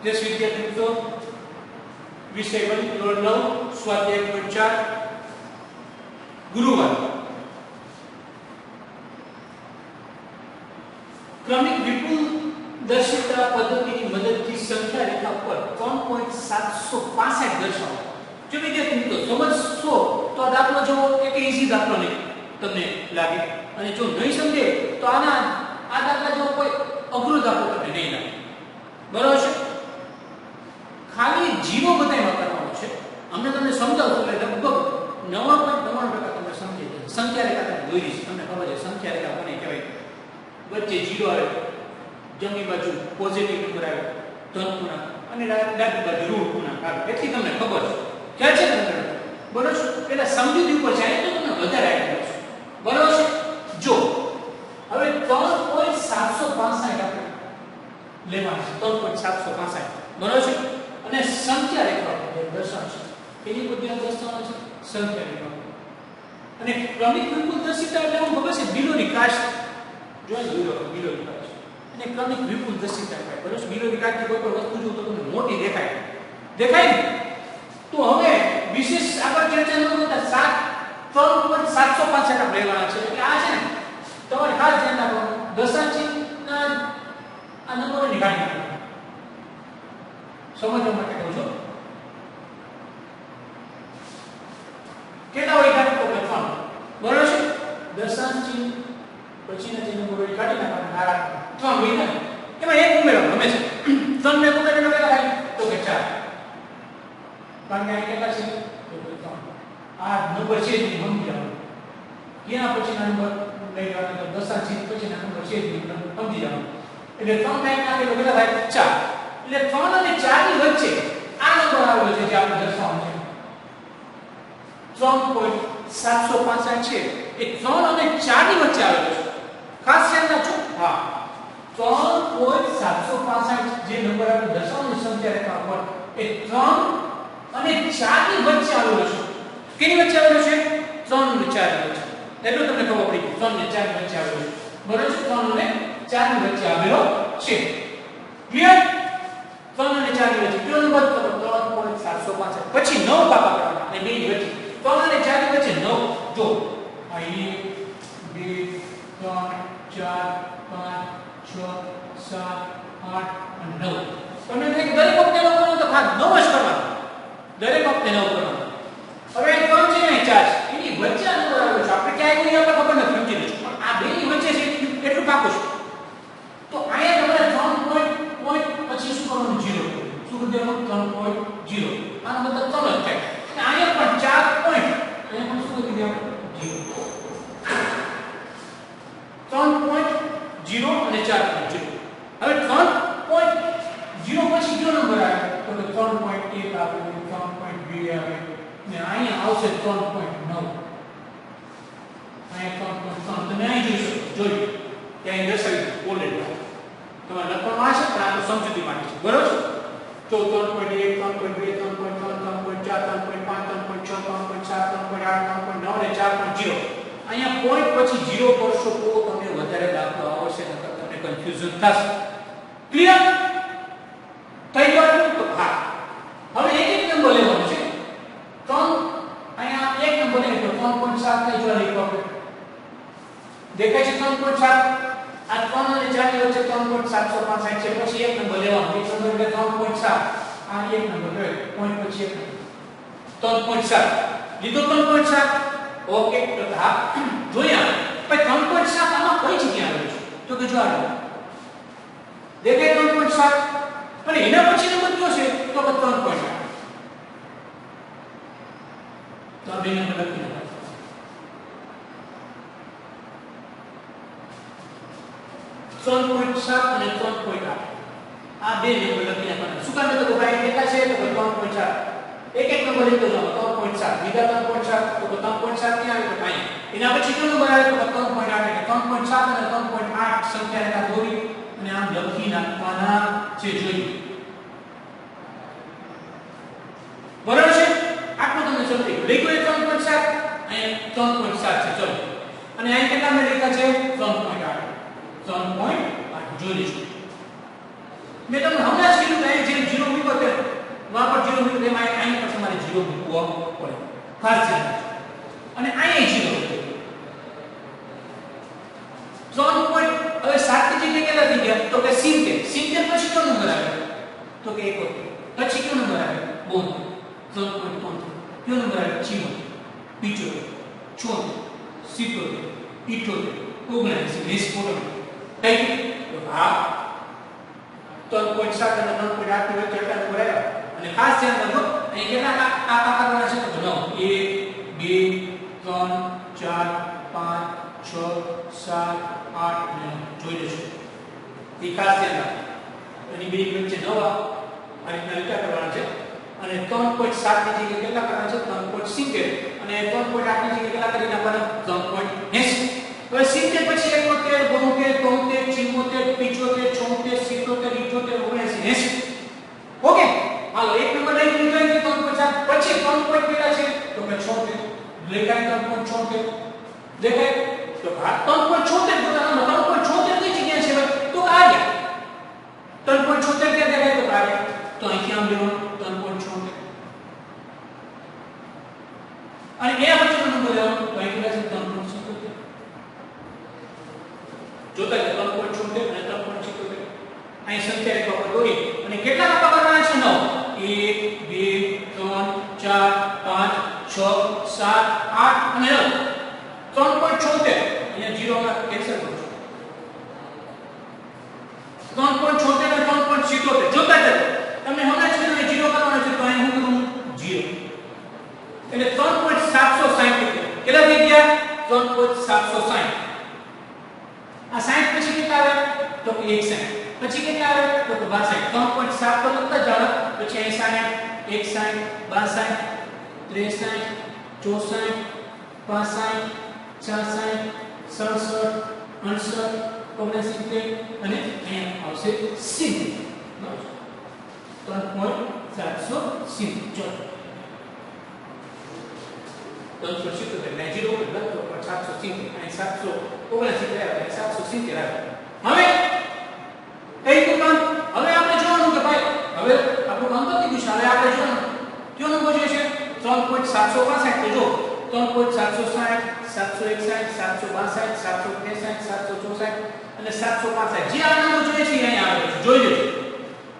જે વિદ્યાર્થી મિત્રો વિષય ગણિત ધોરણ 9 સ્વાધ્યાય 4 ગુરુવાર ક્રમિક વિપુલ દર્શિતા પદ્ધતિની મદદથી સંખ્યા રેખા પર 3.765 દર્શાવો. જો વિદ્યાર્થી મિત્રો સમજશો તો આ દાખલો જો એક ઈઝી દાખલો નહીં તમને લાગે, અને જો નહીં સમજે તો આ દાખલા જેવો કોઈ અઘરો દાખલો તમને નહીં લાગે. બરાબર છે? ખાલી જીરો બતાવવા કરવાનો છે. અમને તમને સમજાવશું એટલે લગભગ 9.99% તમને સમજી જશે. સંખ્યા રેખા તમે દોરી છે, તમને ખબર છે સંખ્યા રેખા કોને કહેવાય. વચ્ચે જીરો આવે, જમણી બાજુ પોઝિટિવ નંબર આવે ધન પૂર્ણાંક, અને ડાબી બાજુ ઋણ પૂર્ણાંક આવે. એટલી તમને ખબર છે. ખ્યાલ છે તમને? બરાબર છે? પેલા સમજૂતી ઉપર જાય તો તમને વધારે આઈડિયા છે. બરાબર છે? જો હવે 3.765 આપણે લેવાનું છે. 3.765 બરાબર છે? અને સંખ્યા રેખા પર દર્શાવશે. એની બધી દર્શાવવાનો છે સંખ્યા રેખા. અને ક્રમિક વિપુલ દર્શિતા એટલે હું ખબર છે બિલોની કાસ્ટ જોઈ બિલોની કાસ્ટ અને ક્રમિક વિપુલ દર્શિતા કહેવાય. બરાબર છે? બિલોની કાસ્ટ કોઈ પણ વસ્તુ જો તો તમને મોટી દેખાય ને. તો હવે વિશેષ આગળ ચર્ચા ન કરતા 3.765 આપણે લેવાના છે. એટલે આ છે ને તમારે ખાસ ધ્યાન રાખવાનું, દશાંશના આ નંબરોની ગાડી સમજવા માટે કહું છું. કેટલા હોય ગાડી તો 3. બરાબર છે? દશાંશ ચિહ્ન પછીના જે નંબરોની ગાડી નાખવાના આ 3 હોય ને એમાં એક ઉમેરવાનું હંમેશા. 3 ને ઉમેરીને કેટલા થાય તો કે 4. કારણ કે આ કેટલા છે તો 3. આ નંબર છે જ નહીં સમજી જવાનું. કેના પછીના નંબર લઈ લેવાના તો દશાંશ ચિહ્ન પછીના નંબર છે જ નહીં સમજી જવાનું. એટલે 3 ટાઈમ નાખે તો કેટલા થાય 4. એટલે 3 અને 4 ની વચ્ચે આ નંબર આવેલો છે જે આપણે દર્શાવવાનો છે. 3.765 છે એ 3 અને 4 ની વચ્ચે આવેલો છે. ખાસ ધ્યાન રાખજો. હા, 3.765 જે નંબર આપણે દર્શાવવાનો સંખ્યા રેખા પર એ 3 અને 4 ની વચ્ચે આવેલો છે. કેની વચ્ચે આવેલો છે? 3 અને 4 ની વચ્ચે. એટલું તમને ખબર પડી ગઈ. 3 અને 4 ની વચ્ચે આવેલો છે. બરાબર છે? 3 અને 4 ની વચ્ચે આવેલો છે. ક્લિયર? 3 અને 4 ની વચ્ચે કયો નંબર? 3.765. પછી 9 કાપા કરવાના અને 2 ની વચ્ચે. 3 અને 4 ની વચ્ચે 9. જો આ 1 2 3 4 5 6 7 8 અને 9. તમને થાય કે દરેક વખતે 9 કરવાનો તો ખાસ 9 જ કરવાનો. દરેક વખતે 9 કરવાનો. હવે 3 છે ને 4 એની વચ્ચે આ નંબર આવેલો છે. આપણે ક્યાં આવ્યું એ આપણે ખબર નથી, સમજી લેજો. પણ આ બે ની વચ્ચે છે એટલું પાકું છે. તો અહીંયા તમારે 3 પોઈન્ટ પછી શું કરવાનું? 0. શું કરી દેવાનું? 3.0. આનો મતલબ 3 જ થાય. અને અહીંયા પણ 4 પોઈન્ટ અહીંયા પણ શું કરી દેવાનું? 0. 3.0 અને 4.0. હવે 3.0 પછી કયો નંબર આવે? તો કે 3.1 આવે, 3.2 આવે ને અહીંયા આવશે 3.9. અહીંયા 3.3 તમે અહીં જોઈ શકો. જોઈ ત્યાં દર્શાવી ઓલરેડી તમારે લખવાનું આ છે પણ આ તો સમજૂતી માટે છે. બરોબર છે? તો 3.1 3.2 3.3 3.4 3.5 3.6 3.7 3.8 3.9 અને 4.0. અહીંયા પોઈન્ટ પછી 0 કરશો તો તમને વધારે દાખલો આવશે, નકર તમને કન્ફ્યુઝન થશે. ક્લિયર? થઈ ગયું તો હા. હવે એક નંબર લેવાનો છે. 3 અહીંયા એક નંબર લે તો 3.7 થઈ જો લખો આપણે. દેખાય છે 3.7? આ 3 અને 4 ની વચ્ચે 3.765 છે. પછી એક નંબર લેવાનો. એક નંબર એટલે 3.7. આ એક નંબર લે પોઈન્ટ પછી એક નંબર 3.7 લીધો. 3.7 ઓકે. તો હા જોયા. પછી 3.7 આમાં કઈ જગ્યાએ આવેલું છે? તો કે જો આ દેખાય 3.7 અને એના પછી નંબર કયો છે? તો કે 3.8. તો આ બે નંબર લખી નાખો. 3.7 અને 3.8 આ બે નંબર લખી નાખવાના. શું કામ? તો ભાઈ કેટલા છે? તો 3.4. એક નંબર લીધો જાવ 3.7 બીજા 3.7 તો 3.7 ની આવે તો ભાઈ એના પછી કયો નંબર આવે? તો 3.8. એટલે 3.7 અને 3.8 સંખ્યા રેખા દોરી અને આમ લખી નાખવાના છે. જોઈએ બરાબર છે? આટલું તમને સમજી ગયું. લખ્યું એ 3.7 અહીંયા 3.7 છે. ચલો અને અહીં કેટલા મેં લખ્યા છે? 3.8 જોઈ લઈશું. મેં તમને હમણાં જ કીધું કે જે 0 મૂકો તે વહાં પર 0 મૂકો તેમાં અહીં પર તમારે 0 મૂકવો પડે, ખાસ ધ્યાન રાખજો. અને અહીં 0 મૂકો. 3 પોઈન્ટ હવે 7 ની જગ્યાએ કેટલા થઈ ગયા? તો કે 70. 70 પછી કયો નંબર આવે? તો કે 71. પછી કયો નંબર આવે? 3.3. કયો નંબર આવે? 70, 75, 74, 77, 78, 79, 80. થઈ ગયું? તો હા 3.7 અને 3.8 ની વચ્ચે એટલા નંબર આવ્યા. અને ખાસ ધ્યાન રાખજો અહીં કેટલા આ કરવાના છે? તો 9 1 2 3 4 5 6 7 8 9 જોઈ લેજો. એ ખાસ ધ્યાન રાખજો. એની બે વચ્ચે 9 આ રીતના વિચાર કરવાના છે. અને 3.7 ની જગ્યાએ કેટલા કરવાના છે? 3.70. અને 3.8 ની જગ્યાએ કેટલા કરી નાખવાના? 3.80. હવે 70 પછી 71 72 73 74 75 76 77 78 79 ઓકે. હાલો એક નંબર લઈ લીધો કે 3.7 પછી 3 પોઈન્ટ કેટલા છે? તો કે 76. લેખાય 3.76 દેખાય તો આ 3.76 પોતાનો 3.76 કઈ જગ્યાએ છે ભાઈ? તો આ ગયા 3.76 ક્યાં દેખાય? તો આ ગયા. તો અહીંથી આમ લેવાનું 3.76 અને એ વચ્ચેનો નંબર લેવાનો તો અહીં કેટલા છે? 3.77 જોતા કે 3.76 અને 3.77 અહીં સંખ્યા રેખા પર દોરી અને કેટલા નંબર કરવાના છે? 9 1 2 3 4 5 6 7 8 અને 9 3.76 અહીંયા 0 માં કેન્સલ કરો છો 3.76 અને 3.77 જોતા જ તમને હમણાં જ કીધું 0 કરવાનો છે તો અહીં હું કરું 0 એટલે 3.760 કેટલા થઈ ગયા? 3.760. આ 60 પછી કેટલા આવે? તો 61. પછી કેટલા આવે? તો 62. 3.7 તો લખતા જાઓ પછી અહીં 60 61 62 63 64 65 66 67 68 69 અને અહીંયા આવશે 70. 3.770 તો 370 એટલે 0 બદલા તો 770 અહીં 779 આવે 770 આવે. હવે એક કામ હવે આપણે જોવાનું કે ભાઈ હવે આપણું કામ પતી ગયું છે. હવે આપણે જોવાનું કયો નંબર જોઈએ છે? 3.765 તો જો 3.760 761 762 763 764 અને 765 જે આ નંબર જોઈએ છે અહીં આવે છે જોઈ લેજો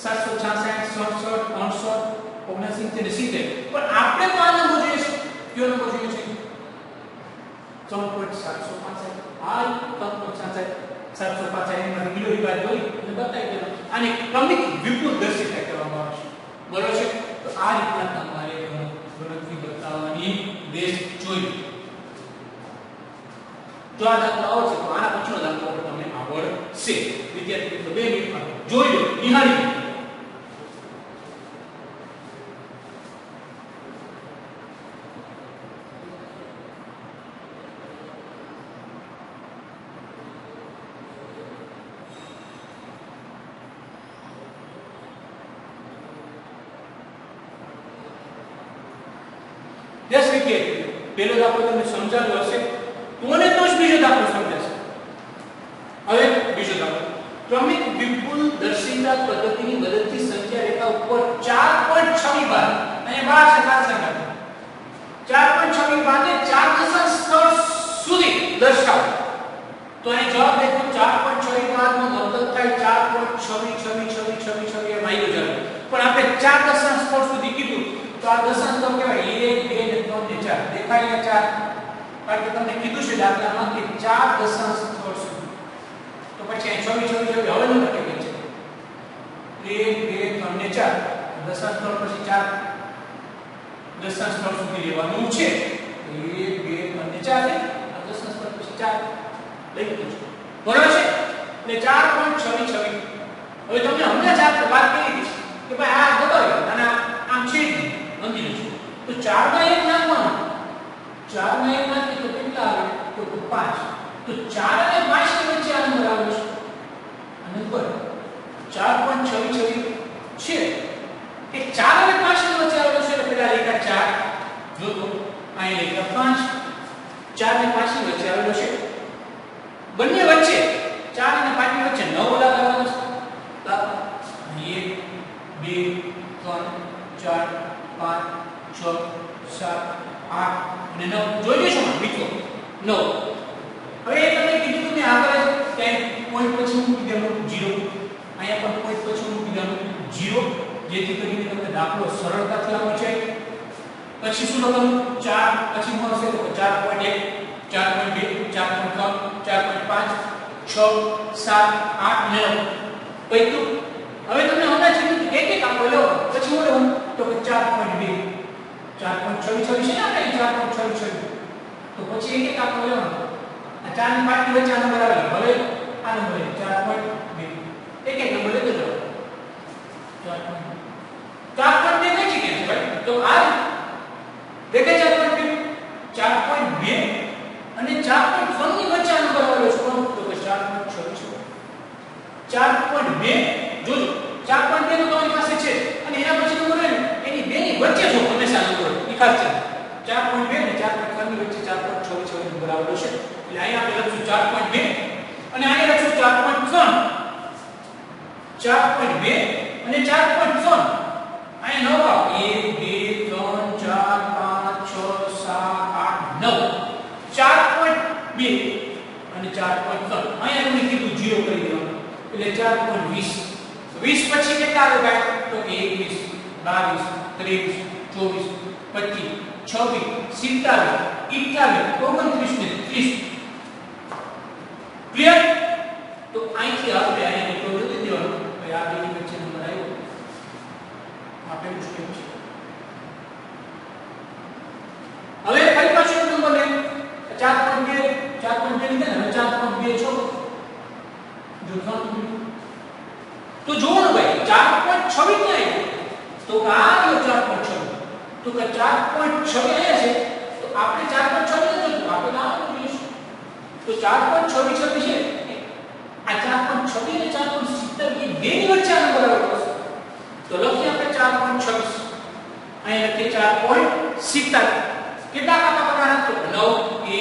766 67 68 69 70 પણ આપણે તો આ નંબર જોઈએ છે કયો નંબર જોઈએ છે? 3.765 આ 3.765 એમાં વિડિયો વિભાગ જોઈ અને બતાવી દેવાનો. આને ક્રમિક વિપુલ દર્શિકા કહેવામાં આવે છે. બરોબર છે? તો આ રીતના તમારે ગણતરી બતાવવાની બેસ્ટ જોઈ. જો આ દાખલો આવશે તો આના પછીનો દાખલો તમને આવડશે. વિદ્યાર્થી મિત્રો 2 મિનિટમાં જોઈ લો, નિહાળી લો. દસ વિદ્યાર્થીઓ પહેલો દાખલો તમને સમજાવ્યો હશે કોને તો જ બીજો દાખલો સમજાશે. હવે બીજો દાખલો ક્રમિક વિપુલ દર્શિકા પદ્ધતિની મદદથી સંખ્યા રેખા ઉપર 4.6 બાદ અહીંયા 12 છે 4.6 બાદ 4 દશાંશ સ્થળ સુધી દર્શાવો. તો અહીં જવાબ દેખો 4.6 બાદ નો મતલબ થાય 4.6 એમ આવી ગયો. પણ આપણે 4 દશાંશ સ્થળ સુધી કીધું તો આ દશાંશ સ્થળ કહેવાય 1 2 3 4 દેખાય 4 કારણ કે તમને કીધું છે દાખલામાં કે 4 દશાંશ સ્થળ સુધી. તો પછી અહીં 26 હવે નંબર કેટલી છે? 1 2 3 4 દશાંશ સ્થળ પછી 4 દશાંશ સ્થળ સુધી લેવાનું છે. 1 2 3 4 આ દશાંશ સ્થળ પછી 4 લઈ લીધું છે. બરાબર છે? એટલે 4.26 હવે તમને હમણાં જ આપણે વાત કરી છે કે ભાઈ આ દબાવ્યો અને આમ છે નોંધી લેજો. તો 4 માં 1 નાખવાનું 4 માં 1 નાખી તો કેટલા આવે? તો 5. તો 4 અને 5 ની વચ્ચે આ નંબર આવે છે. આ નંબર 4.26 છે કે 4 અને 5 ની વચ્ચે આવેલો છે. એટલે પેલા રેખા 4 જો તો અહીં રેખા 5 4 અને 5 ની વચ્ચે આવેલો છે. બંને વચ્ચે 4 અને 5 ની વચ્ચે 9 લગાવવાનો છે. 1 5 6 7 8 અને 9 જોઈ લેશો મિત્રો 9 હવે એ તમને કીધું કે આગળ ક્યાંય પોઈન્ટ પછી મૂકી દેવાનું 0 અહીંયા પણ પોઈન્ટ પછી મૂકી દેવાનું 0 જેથી કરીને તમને દાખલો સરળતાથી આવશે પછી શું લખવાનું 4 પછી શું હશે તો 4.1 4.2 4.3 4.5 6 7 8 9 પૈતું હવે તમને હમણાં કીધું એક એક આંકડો લો પછી શું લેવાનું તો 4.2 4.26 છે ને આપણે 4.26 તો પછી એક એક આંકડો લેવાનો આ 4 અને 5 ની વચ્ચે આ નંબર આવે હવે આ નંબર 4.2 એક એક નંબર લેતો જાઓ 4.2 કઈ જગ્યાએ છે ભાઈ તો આ દેખાય છે 4.2 અને 4.3 ની વચ્ચે આ નંબર આવેલો છે કોણ તો 4.26 4.2 જોજો 4.2 તો તમારી પાસે છે અને એના પછી નંબર આવે એની બે ની વચ્ચે જો હંમેશા નંબર એ ખાસ છે 4.2 અને 4.3 ની વચ્ચે 4.26 નંબર આવેલો છે એટલે અહીંયા આપણે લખશું 4.2 અને અહીંયા લખશું 4.3 4.2 અને 4.3 અહીંયા 9 1 2 3 4 5 6 7 8 9 4.2 અને 4.3 અહીંયા તમને કીધું 0 કરી દેવાનું એટલે 4.20 20 પછી કેટલા આવે ભાઈ તો 21 22 23 24 25 26 27 28 29 ને 30 ક્લિયર તો અહીંથી આપણે અહીંયા તો જોઈ દેવાનું કે આ બેની વચ્ચે નંબર આવ્યો આપણે મુશ્કેલ છે હવે ફરી પાછો નંબર લે 4.2 4.2 લીધા ને 4.2 છો જો તો જોવાનું ભાઈ 4.26 ને આવ્યો તો આ આવ્યો 4.26 તો કે 4.26 આવ્યા છે તો આપણે 4.26 ને જોયું આપણે ના જોઈશું તો 4.26 છે આ 4.26 અને 4.70 એ બે ની વચ્ચે આ નંબર આવેલો છે તો લખીએ આપણે 4.26 અહીં લખીએ 4.70 કેટલા કાપા કરવાના તો 9 1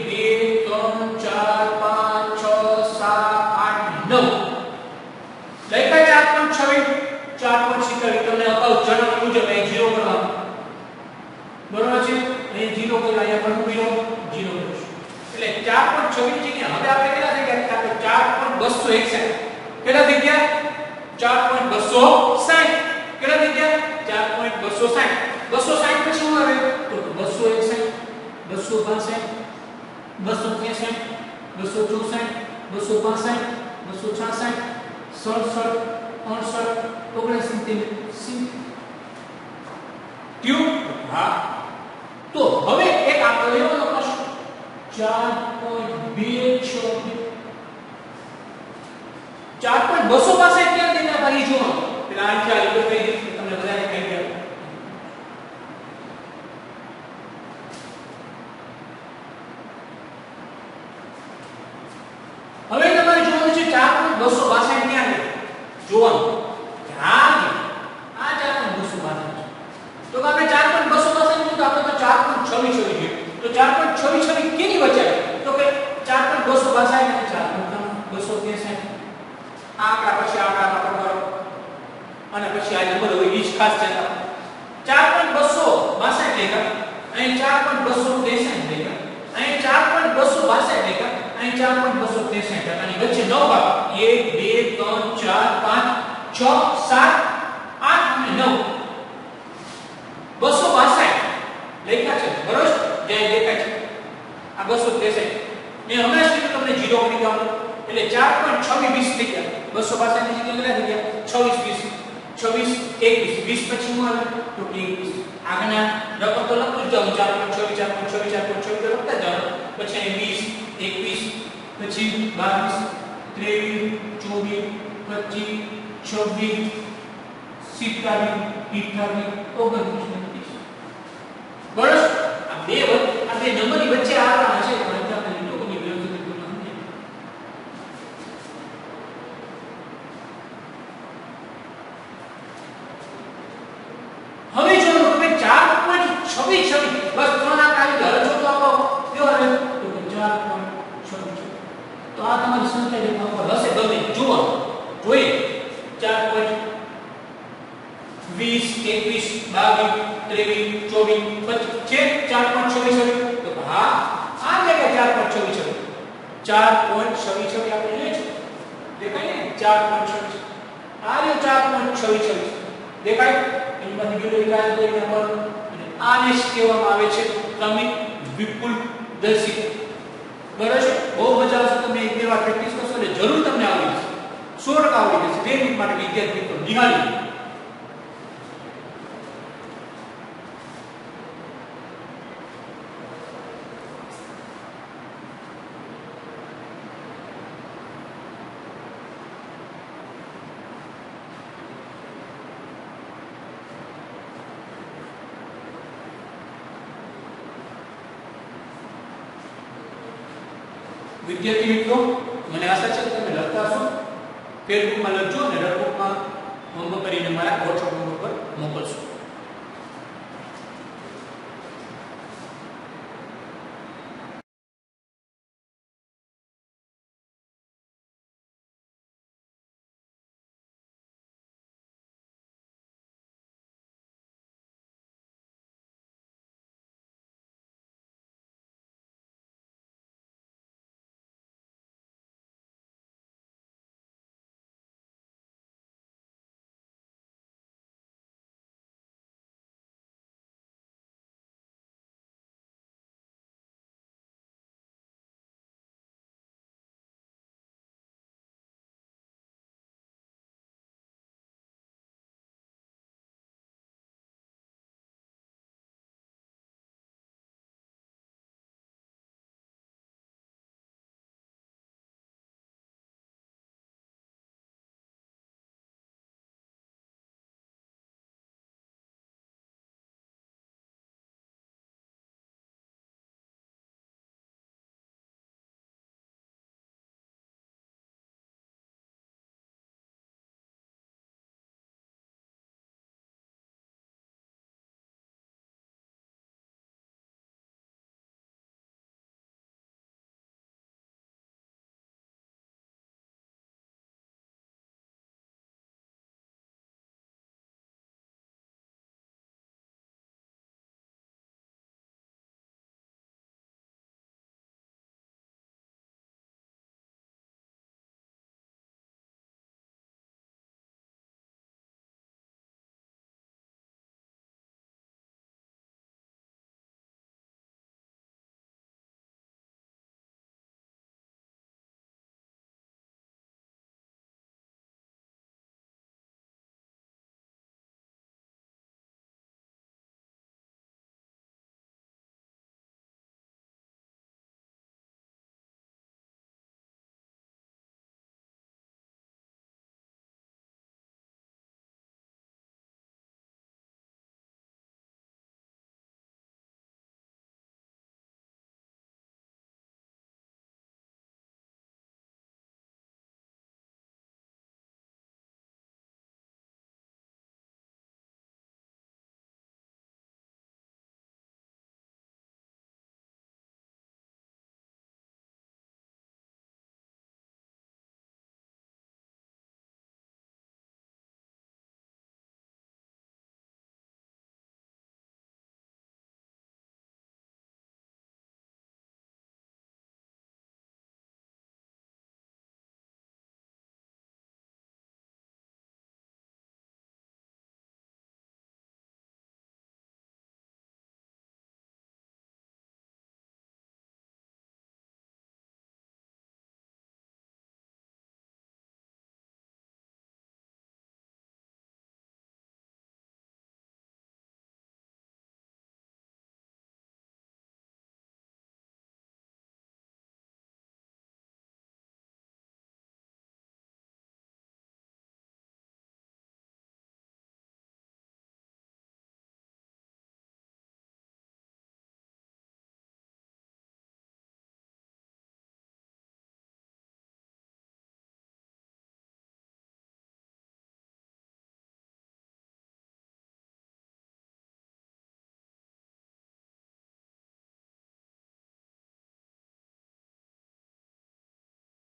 2 3 4 5 6 7 8 9 લખ્યા 4.26 4.70 તમને અગાઉ જણાવ્યું મુજબ અહીં 0 કરવાનું બરોબર છે અહીં 0 કર્યા અહીંયા પણ 0 એટલે 4.26 ની જગ્યાએ હવે આપણે કેટલા થઈ ગયા આપણે 4.261 કેટલા થઈ ગયા 4.260 કેટલા થઈ ગયા 4.260 260 પછી શું આવે તો 261 262 263 264 265 266 67 68 69 ટ્યુબ હા તો હવે એક આંકડો લેવાનો પ્રશ્ન 4.262 ક્યાં દેના ભાઈ જો પેલા આ ચાલ તો કઈ તમને બધાને કહી દઉં હવે તમારે જોવાનું છે 4.262 ક્યાં છે જોવાનું આ 4.262 તો આપણે 4.262 તો આપણે તો 4.26 જોઈએ તો 4.26 કેની વચ્ચે તો કે 4.262 અને 4.263 આંકડા પછી આંકડા પકડો અને પછી આ નંબર હોય ઈ ખાસ છે 4.262 લેખા અહીં 4.263 લેખા અહીં 4.262 લેખા અહીં 4.263 અને વચ્ચે 9 ભાગ 1 2 3 4 5 6 7 8 અને 9 262 લેખા છે બરોબર જ્યાં દેખાય છે આ 263 મેં હમણાં જ તમને 0 કરી દેવાનું એટલે 4.26 થઈ ગયા 262 ની જગ્યાએ કેટલા થઈ ગયા 26 20 26 21 20 પછી હું આવે તો 21 આગળના રકમ તો લખું જ જાઉં 4.26 4.26 લખતા જાઉં પછી અહીં 20 21 પછી 22 23 24 25 26 27 28 29 બરોબર આ બે નંબરની વચ્ચે આવવાના છે પણ આપણે લોકોની વ્યવસ્થિત તુલના નથી હવે જો તમે 4.26 બસ ત્રણ આંકડા આવી ગયા જો તો આપણો કયો આવે તો 4.26 તો આ તમારી સંખ્યા રેખા પર હશે ગમે જોવાનું જોઈએ 4.20 21 22 22, 23, 24, 25 છે 4.26 તો હા આ જગ્યા 4.26 4.26 આપણે લઈએ છીએ દેખાય ને 4.26 આ જે 4.26 દેખાય એમાંથી બીજો વિકાસ લઈને નંબર અને આને જ કહેવામાં આવે છે ક્રમિક વિપુલદર્શી બરાબર છે બહુ મજા આવશે તમે એક બે વાર પ્રેક્ટિસ કરશો એટલે જરૂર તમને આવડી જશે 100% આવડી જશે 2 મિનિટ માટે વિદ્યાર્થી મિત્રો નિહાળી વિદ્યાર્થી મિત્રો મને આશા છે કે તમે લખતા હશો ફેસબુકમાં લખજો અને નોટબુકમાં હોમવર્ક કરીને મારા WhatsApp નંબર પર મોકલશો